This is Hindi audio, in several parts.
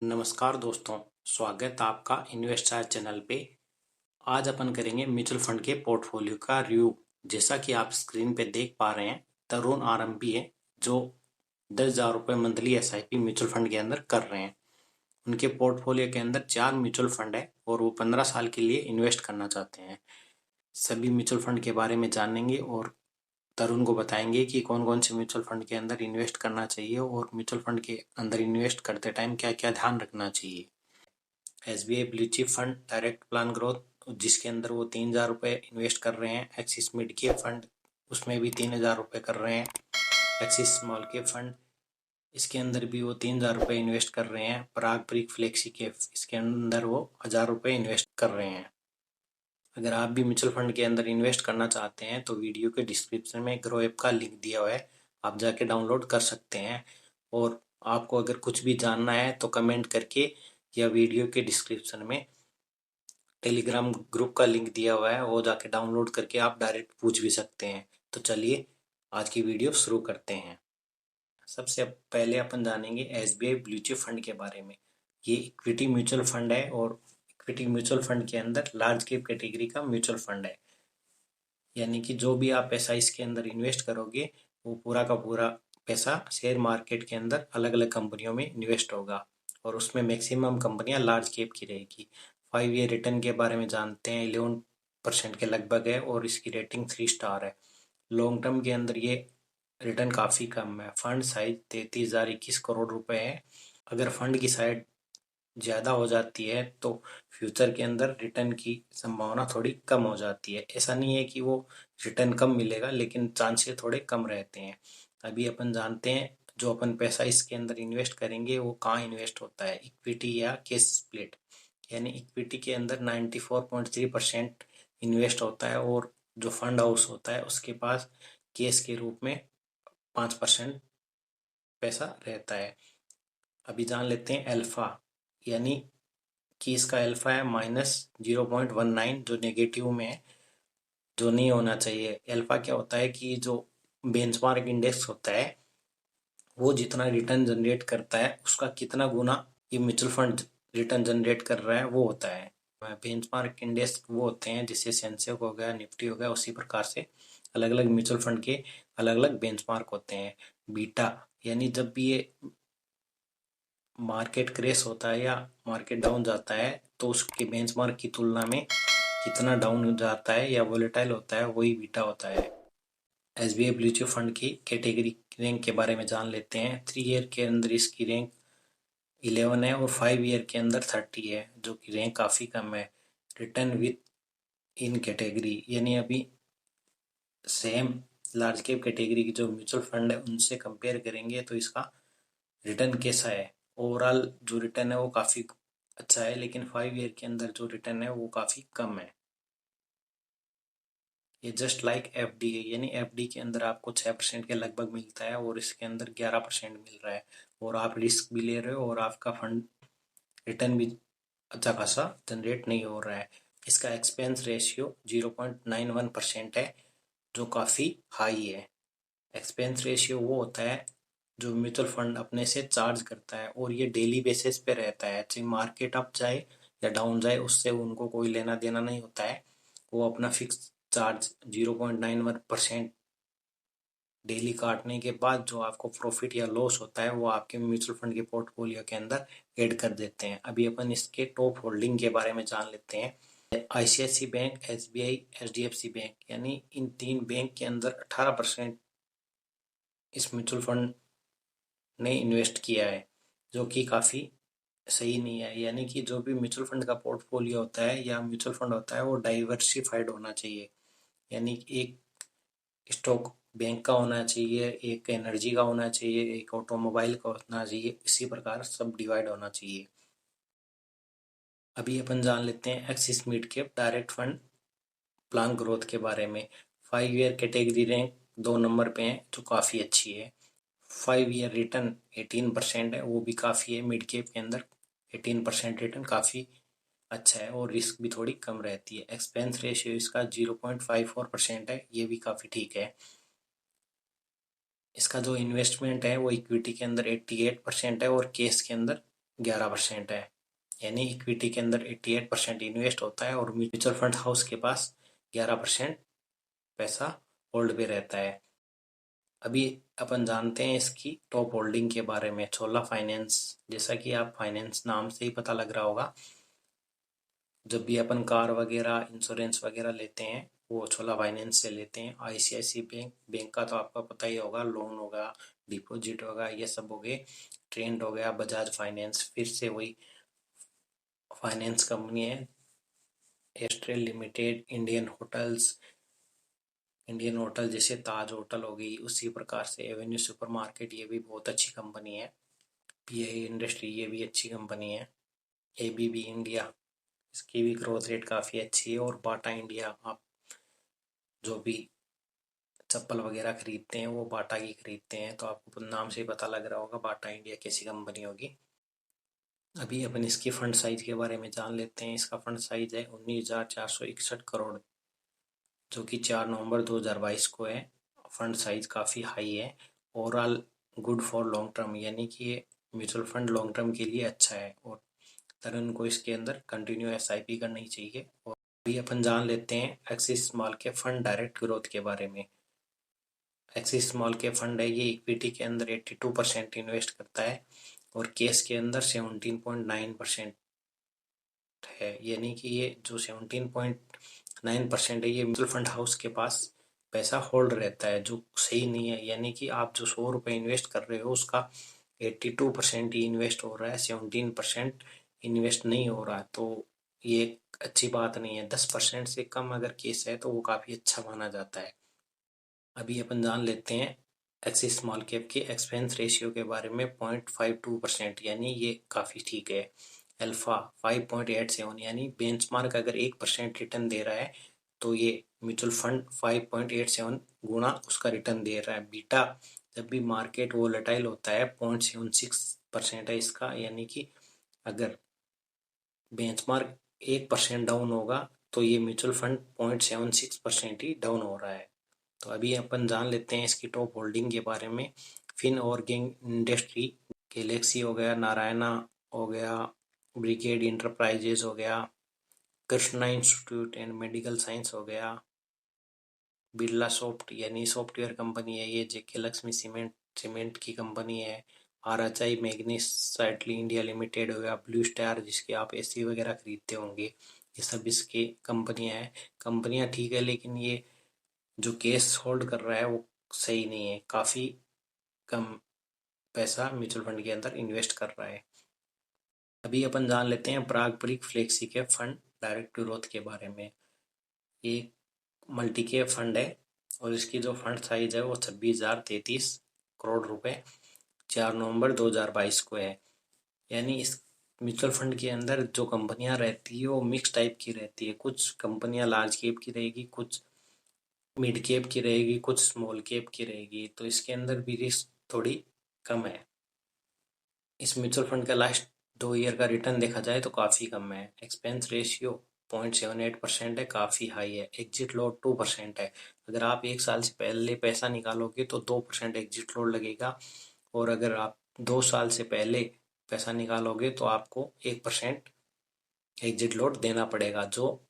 नमस्कार दोस्तों, स्वागत आपका इन्वेस्टर चैनल पे। आज अपन करेंगे म्यूचुअल फंड के पोर्टफोलियो का रिव्यू। जैसा कि आप स्क्रीन पे देख पा रहे हैं, तरुण आरएमपी है जो 10,000 रुपये मंथली एसआईपी म्यूचुअल फंड के अंदर कर रहे हैं। उनके पोर्टफोलियो के अंदर 4 म्यूचुअल फंड है और वो 15 साल के लिए इन्वेस्ट करना चाहते हैं। सभी म्यूचुअल फंड के बारे में जानेंगे और तरुण को बताएंगे कि कौन कौन से म्यूचुअल फंड के अंदर इन्वेस्ट करना चाहिए और म्यूचुअल फंड के अंदर इन्वेस्ट करते टाइम क्या क्या ध्यान रखना चाहिए। SBI blue chip fund direct plan growth, जिसके अंदर वो 3,000 रुपये इन्वेस्ट कर रहे हैं। एक्सिस मिड केप फंड, उसमें भी 3,000 रुपये कर रहे हैं। एक्सिस स्मॉल केप फंड, इसके अंदर भी वो 3,000 रुपये इन्वेस्ट कर रहे हैं। पराग ब्रिक फ्लेक्सी केप, इसके अंदर वो 1,000 रुपये इन्वेस्ट कर रहे हैं। अगर आप भी म्यूचुअल फंड के अंदर इन्वेस्ट करना चाहते हैं तो वीडियो के डिस्क्रिप्शन में ग्रो ऐप का लिंक दिया हुआ है, आप जाके डाउनलोड कर सकते हैं। और आपको अगर कुछ भी जानना है तो कमेंट करके या वीडियो के डिस्क्रिप्शन में टेलीग्राम ग्रुप का लिंक दिया हुआ है, वो जाके डाउनलोड करके आप डायरेक्ट पूछ भी सकते हैं। तो चलिए आज की वीडियो शुरू करते हैं। सबसे पहले अपन जानेंगे एसबीआई ब्लू चिप फंड के बारे में। ये इक्विटी म्यूचुअल फंड है और इक्विटी म्यूचुअल फंड के अंदर लार्ज कैप कैटेगरी का म्यूचुअल फंड है। यानी कि जो भी आप पैसा इसके अंदर इन्वेस्ट करोगे वो पूरा का पूरा पैसा शेयर मार्केट के अंदर अलग अलग कंपनियों में इन्वेस्ट होगा और उसमें मैक्सिमम कंपनियां लार्ज कैप की रहेगी। 5 ईयर रिटर्न के बारे में जानते हैं, 11% के लगभग है और इसकी रेटिंग 3 स्टार है। लॉन्ग टर्म के अंदर ये रिटर्न काफ़ी कम है। फंड साइज 33,021 करोड़ रुपए है। अगर फंड की साइज ज़्यादा हो जाती है तो फ्यूचर के अंदर रिटर्न की संभावना थोड़ी कम हो जाती है। ऐसा नहीं है कि वो रिटर्न कम मिलेगा, लेकिन चांसेस थोड़े कम रहते हैं। अभी अपन जानते हैं जो अपन पैसा इसके अंदर इन्वेस्ट करेंगे वो कहाँ इन्वेस्ट होता है, इक्विटी या कैश स्प्लिट। यानी इक्विटी के अंदर 94.3% इन्वेस्ट होता है और जो फंड हाउस होता है उसके पास कैश के रूप में 5% पैसा रहता है। अभी जान लेते हैं अल्फा, यानी कि इसका अल्फा है -0.19, जो नेगेटिव में है, जो नहीं होना चाहिए। अल्फा क्या होता है कि जो बेंचमार्क इंडेक्स होता है वो जितना रिटर्न जनरेट करता है उसका कितना गुना ये म्यूचुअल फंड रिटर्न जनरेट कर रहा है वो होता है। बेंचमार्क इंडेक्स वो होते हैं जैसे सेंसेक्स हो गया, निफ्टी हो गया, उसी प्रकार से अलग अलग म्यूचुअल फंड के अलग अलग बेंचमार्क होते हैं। बीटा, यानी जब भी ये मार्केट क्रैश होता है या मार्केट डाउन जाता है तो उसके बेंचमार्क की तुलना में कितना डाउन हो जाता है या वोलेटाइल होता है, वही बीटा होता है। एसबीआई ब्लू चिप फंड की कैटेगरी रैंक के बारे में जान लेते हैं। 3 ईयर के अंदर इसकी रैंक 11 है और 5 ईयर के अंदर 30 है, जो कि रैंक काफ़ी कम है। रिटर्न विथ इन कैटेगरी, यानी अभी सेम लार्ज कैप कैटेगरी की जो म्यूचुअल फंड है उनसे कंपेयर करेंगे तो इसका रिटर्न कैसा है। ओवरऑल जो रिटर्न है वो काफ़ी अच्छा है, लेकिन 5 ईयर के अंदर जो रिटर्न है वो काफ़ी कम है। ये जस्ट लाइक एफडी है, यानी एफडी के अंदर आपको 6% के लगभग मिलता है और इसके अंदर 11% मिल रहा है और आप रिस्क भी ले रहे हो और आपका फंड रिटर्न भी अच्छा खासा जनरेट नहीं हो रहा है। इसका एक्सपेंस रेशियो 0.91% है, जो काफ़ी हाई है। एक्सपेंस रेशियो वो होता है जो म्यूचुअल फंड अपने से चार्ज करता है और ये डेली बेसिस पे रहता है, चाहे मार्केट अप जाए या डाउन जाए उससे उनको कोई लेना देना नहीं होता है। वो अपना फिक्स चार्ज 0.91% डेली काटने के बाद जो आपको प्रॉफिट या लॉस होता है वो आपके म्यूचुअल फंड के पोर्टफोलियो के अंदर ऐड कर देते हैं। अभी अपन इसके टॉप होल्डिंग के बारे में जान लेते हैं। ICICI bank, SBI, HDFC bank, यानी इन 3 बैंक के अंदर 18% इस म्यूचुअल फंड ने इन्वेस्ट किया है, जो कि काफ़ी सही नहीं है। यानी कि जो भी म्यूचुअल फंड का पोर्टफोलियो होता है या म्यूचुअल फंड होता है वो डाइवर्सिफाइड होना चाहिए। यानी एक स्टॉक बैंक का होना चाहिए, एक एनर्जी का होना चाहिए, एक ऑटोमोबाइल का होना चाहिए, इसी प्रकार सब डिवाइड होना चाहिए। अभी अपन जान लेते हैं axis mid cap direct fund plan growth के बारे में। 5 ईयर कैटेगरी रैंक 2 नंबर पे है, जो काफ़ी अच्छी है। 5 ईयर रिटर्न 18% है, वो भी काफ़ी है। मिड कैप के अंदर 18% रिटर्न काफ़ी अच्छा है और रिस्क भी थोड़ी कम रहती है। एक्सपेंस रेशियो इसका 0.54% है, ये भी काफ़ी ठीक है। इसका जो इन्वेस्टमेंट है वो इक्विटी के अंदर 88% है और कैश के अंदर 11% है। यानी इक्विटी के अंदर 88% इन्वेस्ट होता है और म्यूचुअल फंड हाउस के पास 11% पैसा होल्ड पे रहता है। अभी अपन जानते हैं इसकी टॉप होल्डिंग के बारे में। छोला फाइनेंस, जैसा कि आप फाइनेंस नाम से ही पता लग रहा होगा, जब भी अपन कार वगैरह इंश्योरेंस वगैरह लेते हैं वो छोला फाइनेंस से लेते हैं। आईसीआईसीआई बैंक का तो आपको पता ही होगा, लोन होगा, डिपॉजिट होगा, ये सब हो गए। ट्रेंड हो गया, बजाज फाइनेंस फिर से वही फाइनेंस कंपनी है। एस्ट्रल लिमिटेड, इंडियन होटल जैसे ताज होटल हो गई, उसी प्रकार से एवेन्यू सुपरमार्केट, ये भी बहुत अच्छी कंपनी है। पीआई इंडस्ट्री, ये भी अच्छी कंपनी है। एबीबी इंडिया, इसकी भी ग्रोथ रेट काफ़ी अच्छी है। और बाटा इंडिया, आप जो भी चप्पल वगैरह खरीदते हैं वो बाटा की खरीदते हैं, तो आपको नाम से ही पता लग रहा होगा बाटा इंडिया कैसी कंपनी होगी। अभी अपन इसकी फंड साइज के बारे में जान लेते हैं। इसका फंड साइज है 19,461 करोड़, जो कि 4 नवंबर 2022 को है। फंड साइज काफ़ी हाई है। Overall good for long term, यानी कि ये म्यूचुअल फंड लॉन्ग टर्म के लिए अच्छा है और तरन को इसके अंदर कंटिन्यू एसआईपी करनी चाहिए। और अभी अपन जान लेते हैं axis small cap fund direct growth के बारे में। एक्सिस स्मॉल कैप फंड है, ये इक्विटी के अंदर 82% इन्वेस्ट करता है और कैश के अंदर 17.9% है। यानी कि ये जो 17.9% है, ये म्यूचुअल फंड हाउस के पास पैसा होल्ड रहता है, जो सही नहीं है। यानी कि आप जो 100 रुपये इन्वेस्ट कर रहे हो उसका 82% ही इन्वेस्ट हो रहा है, 17% इन्वेस्ट नहीं हो रहा, तो ये अच्छी बात नहीं है। 10% से कम अगर केस है तो वो काफ़ी अच्छा माना जाता है। अभी अपन जान लेते हैं एक्सिस स्मॉल कैप के एक्सपेंस रेशियो के बारे में। 0.52%, यानी ये काफ़ी ठीक है। अल्फा 5.87, यानी बेंचमार्क अगर 1% रिटर्न दे रहा है तो ये म्यूचुअल फंड 5.87 गुना उसका रिटर्न दे रहा है। बीटा, जब भी मार्केट वोलेटाइल होता है, 0.76% है इसका, यानी कि अगर बेंचमार्क 1% डाउन होगा तो ये म्यूचुअल फंड 0.76% ही डाउन हो रहा है। तो अभी अपन जान लेते हैं इसकी टॉप होल्डिंग के बारे में। फिन ऑर्गेंग इंडस्ट्री, गैलेक्सी हो गया, नारायणा हो गया, ब्रिगेड इंटरप्राइजेज हो गया, Krishna institute and medical science हो गया, बिरला सॉफ्ट यानी सॉफ्टवेयर कंपनी है ये, जेके लक्ष्मी सीमेंट की कंपनी है, आरएचआई मैग्नीस साइटली इंडिया लिमिटेड हो गया, ब्लू स्टार जिसके आप एसी वगैरह खरीदते होंगे, ये सब इसकी कंपनियां हैं। कंपनियां ठीक है, लेकिन ये जो केस होल्ड कर रहा है वो सही नहीं है। काफ़ी कम पैसा म्यूचुअल फंड के अंदर इन्वेस्ट कर रहा है। अभी अपन जान लेते हैं पारंपरिक flexi cap fund direct growth के बारे में। ये मल्टी कैप फंड है और इसकी जो फंड साइज है वो 26,033 करोड़ रुपए 4 नवंबर 2022 को है। यानी इस म्यूचुअल फंड के अंदर जो कंपनियां रहती है वो मिक्स टाइप की रहती है। कुछ कंपनियां लार्ज कैप की रहेगी, कुछ मिड कैप की रहेगी, कुछ स्मॉल कैप की रहेगी, तो इसके अंदर भी रिस्क थोड़ी कम है। इस म्यूचुअल फंड का लास्ट 2 ईयर का रिटर्न देखा जाए तो काफ़ी कम है। एक्सपेंस रेशियो 0.78% है, काफ़ी हाई है। एग्जिट लोड 2% है। अगर आप 1 साल से पहले पैसा निकालोगे तो 2% एग्जिट लोड लगेगा और अगर आप 2 साल से पहले पैसा निकालोगे तो आपको 1% एग्जिट लोड देना पड़ेगा, जो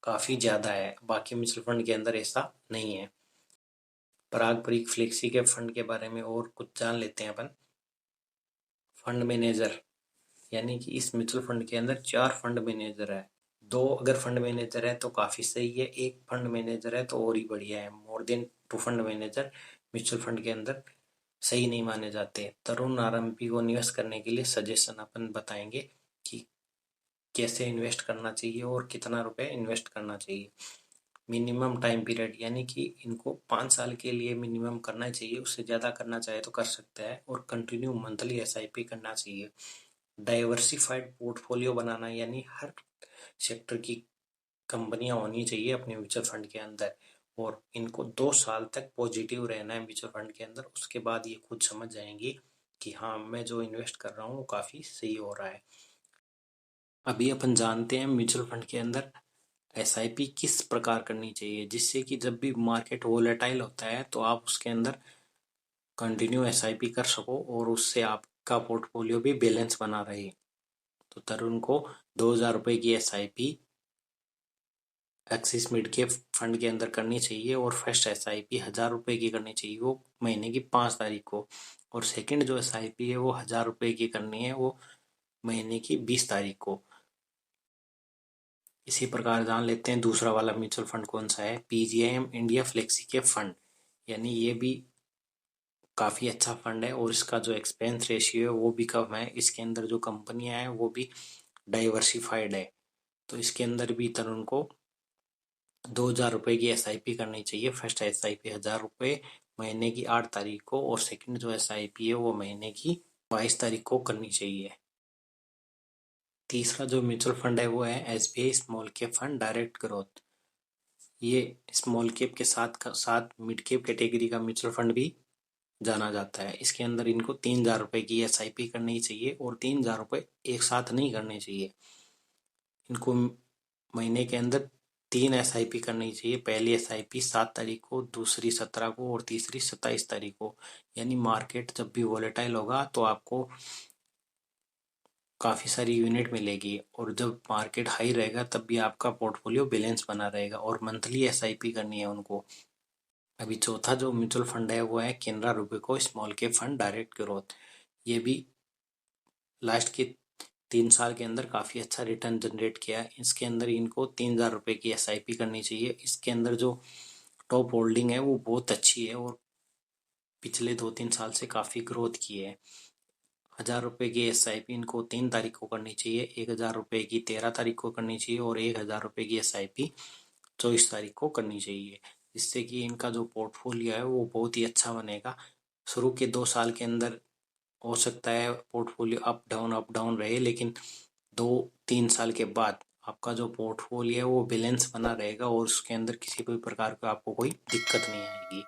काफ़ी ज़्यादा है। बाकी म्यूचुअल फंड के अंदर ऐसा नहीं है। पारंपरिक फ्लेक्सी के फंड के बारे में और कुछ जान लेते हैं अपन। फंड मैनेजर, यानी कि इस म्यूचुअल फंड के अंदर 4 फंड मैनेजर है। 2 अगर फंड मैनेजर है तो काफ़ी सही है, 1 फंड मैनेजर है तो और ही बढ़िया है। More than 2 fund manager mutual fund के अंदर सही नहीं माने जाते। तरुण आरएमपी को निवेश करने के लिए सजेशन अपन बताएंगे कि कैसे इन्वेस्ट करना चाहिए और कितना रुपए इन्वेस्ट करना चाहिए। मिनिमम टाइम पीरियड, यानी कि इनको 5 साल के लिए मिनिमम करना चाहिए, उससे ज़्यादा करना चाहे तो कर सकता है। और कंटिन्यू मंथली एसआईपी करना चाहिए। डाइवर्सिफाइड पोर्टफोलियो बनाना, यानी हर सेक्टर की कंपनियां होनी चाहिए अपने म्यूचुअल फंड के अंदर और इनको 2 साल तक पॉजिटिव रहना है म्यूचुअल फंड के अंदर। उसके बाद ये खुद समझ जाएंगी कि हाँ, मैं जो इन्वेस्ट कर रहा हूँ वो काफ़ी सही हो रहा है। अभी अपन जानते हैं म्यूचुअल फंड के अंदर एसआईपी किस प्रकार करनी चाहिए, जिससे कि जब भी मार्केट वोलेटाइल होता है तो आप उसके अंदर कंटिन्यू एसआईपी कर सको और उससे आप का पोर्टफोलियो भी बैलेंस बना रहे। तो तरुण को 2,000 रुपये की SIP एक्सिस मिड के फंड के अंदर करनी चाहिए और फर्स्ट SIP 1,000 रुपये की करनी चाहिए, वो महीने की 5 तारीख को। और सेकंड जो SIP है वो 1,000 रुपये की करनी है, वो महीने की 20 तारीख को। इसी प्रकार जान लेते हैं दूसरा वाला म्यूचुअल फंड कौन सा है, PGIM इंडिया फ्लेक्सी के फंड। यानी ये भी काफ़ी अच्छा फंड है और इसका जो एक्सपेंस रेशियो है वो भी कम है। इसके अंदर जो कंपनियां हैं वो भी डाइवर्सिफाइड है। तो इसके अंदर भी तरुण को 2,000 रुपये की SIP करनी चाहिए। फर्स्ट SIP 1,000 रुपये महीने की 8 तारीख को और सेकंड जो SIP है वो महीने की 22 तारीख को करनी चाहिए। तीसरा जो म्यूचुअल फंड है वो है SBI small cap fund direct growth. ये स्मॉल कैप के साथ साथ मिड कैप कैटेगरी का म्यूचुअल फंड भी जाना जाता है। इसके अंदर इनको 3,000 रुपये की SIP करनी चाहिए और 3,000 रुपये एक साथ नहीं करने चाहिए। इनको महीने के अंदर 3 SIP करनी चाहिए। पहली SIP 7 तारीख को, दूसरी 17 को और तीसरी 27 तारीख को। यानी मार्केट जब भी वॉलेटाइल होगा तो आपको काफ़ी सारी यूनिट मिलेगी और जब मार्केट हाई रहेगा तब भी आपका पोर्टफोलियो बैलेंस बना रहेगा। और मंथली SIP करनी है उनको। अभी चौथा जो म्यूचुअल फंड है वो है Canara Robeco small cap fund direct growth. ये भी लास्ट के 3 साल के अंदर काफ़ी अच्छा रिटर्न जनरेट किया है। इसके अंदर इनको 3,000 रुपये की SIP करनी चाहिए। इसके अंदर जो टॉप होल्डिंग है वो बहुत अच्छी है और पिछले 2-3 साल से काफ़ी ग्रोथ की है। 1,000 रुपये की SIP इनको 3 तारीख को करनी चाहिए, 1,000 रुपये की 13 तारीख को करनी चाहिए और 1,000 रुपये की SIP 24 तारीख को करनी चाहिए। जिससे कि इनका जो पोर्टफोलियो है वो बहुत ही अच्छा बनेगा। शुरू के 2 साल के अंदर हो सकता है पोर्टफोलियो अप डाउन रहे, लेकिन 2-3 साल के बाद आपका जो पोर्टफोलियो है वो बैलेंस बना रहेगा और उसके अंदर किसी भी प्रकार का आपको कोई दिक्कत नहीं आएगी।